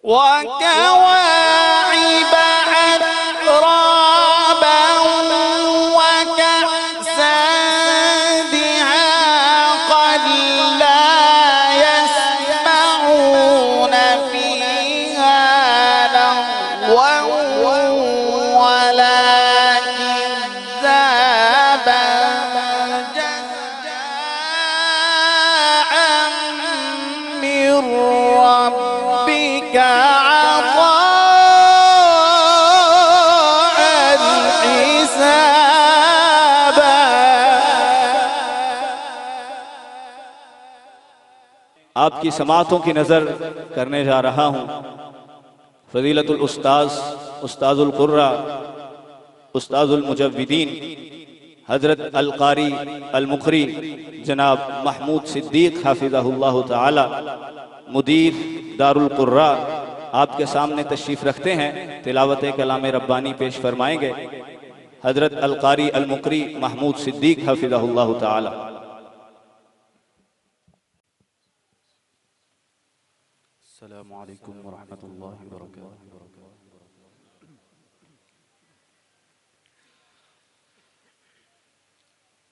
وكواعب أترابا وكأسا دهاقا لا يسمعون فيها لغوا ولا كذابا جزاء من ربك عطاء حسابا. आपकी समातों की नज़र करने जा रहा हूँ। फ़ज़ीलतुल उस्ताज़ उस्ताज़ुल क़ुर्रा उस्ताज़ुल मुजव्विदीन हज़रत अल क़ारी अल मुक़री जनाब महमूद सिद्दीक़ हाफ़िज़हुल्लाह ताला मुदीर दारुल क़ुर्रा आपके सामने तशरीफ़ रखते हैं। तिलावत कलाम रब्बानी पेश फरमाएंगे हज़रत अल क़ारी अल मुक़री महमूद सिद्दीक़ हाफ़िज़हुल्लाह ताला। अस्सलामु अलैकुम व रहमतुल्लाहि व बरकातुहू।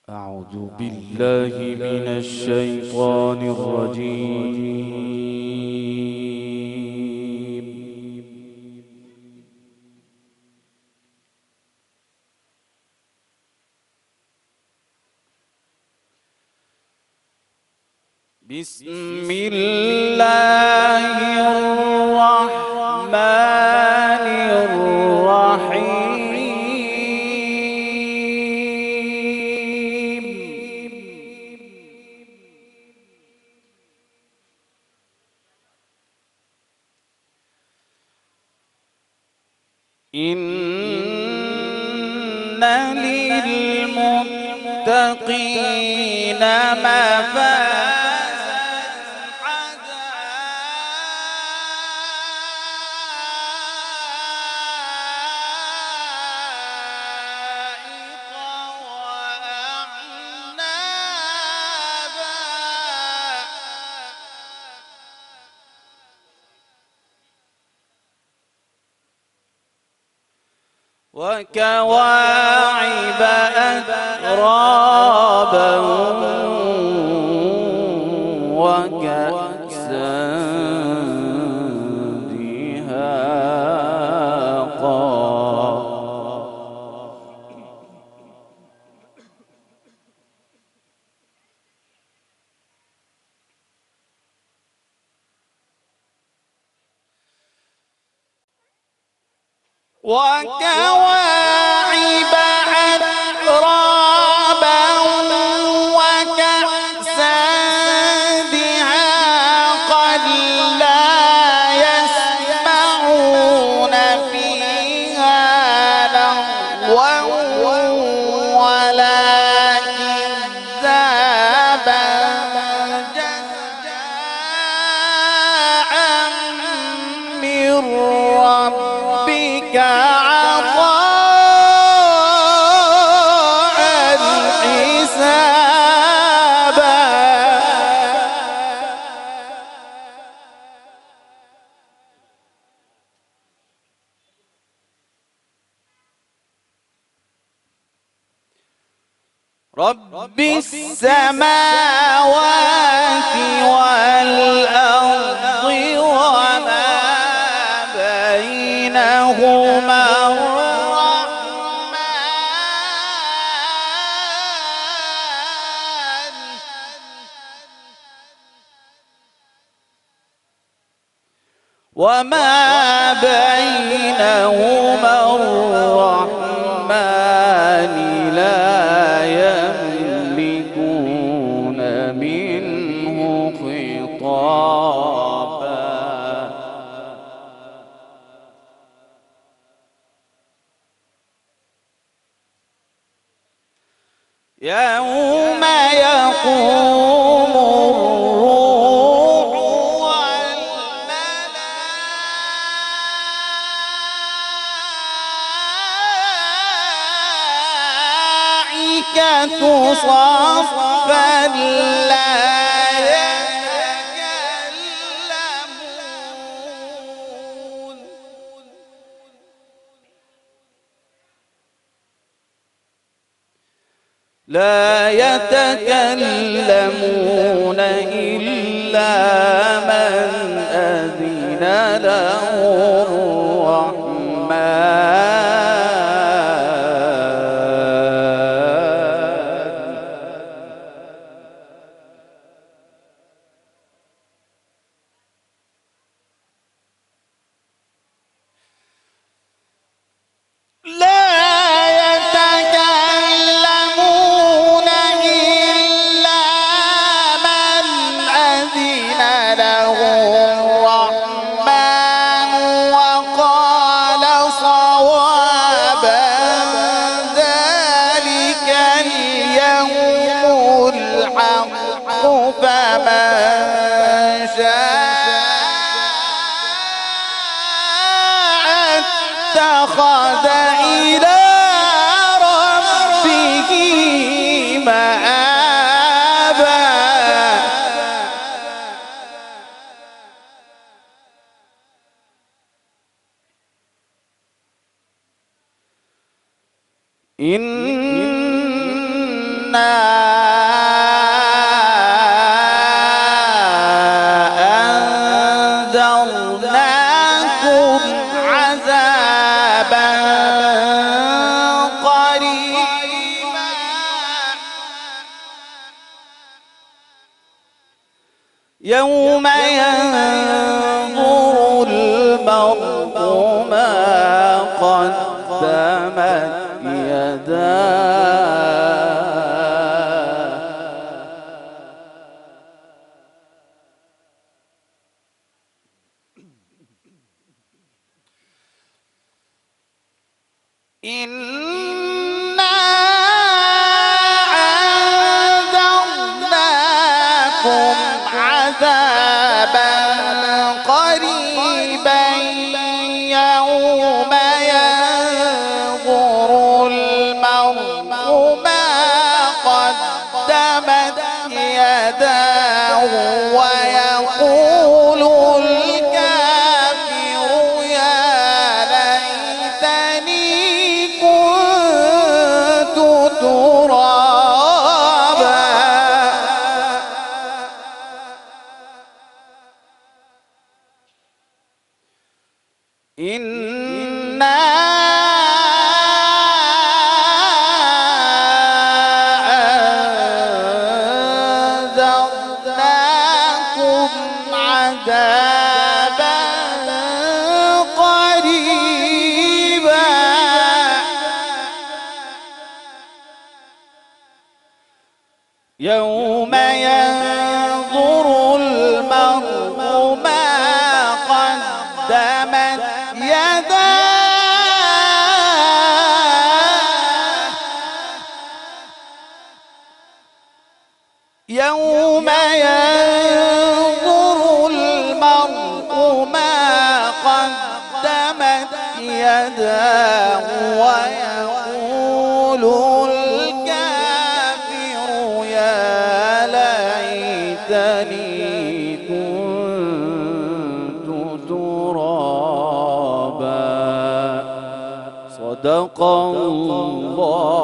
أعوذ بالله من الشيطان الرجيم. بسم الله الرحمن الرحيم. إن للمتقين مفازا حدائق وأعنابا وكواعب أترابا وكأسا دهاقا وكواعب أترابا وكأسا دهاقا لا يسمعون فيها لغوا ولا كذابا جزاء من ربك عطاء حسابا. رب السماوات والأرض وما بينهما الرحمن وما بينهما الرحمن لا يملكون منه خطابا. يوم يقوم الروح والملائكة صفا لا يتكلمون لا يتكلمون إلا من أذن له اتخذ إلى ربه مآبا يوم ينظر المرء ما قدمت يداه إنا أنذرناكم عذابا قريبا يوم ينظر المرء ما قدمت يداه ويقول الكافر يا ليتني كنت ترابا إنا أنذرناكم عذابا قريبا يوم ينظر المرء ما قدمت يوم ينظر المرء ما قدمت يداه ويقول الكافر يا ليتني كنت ترابا صدق الله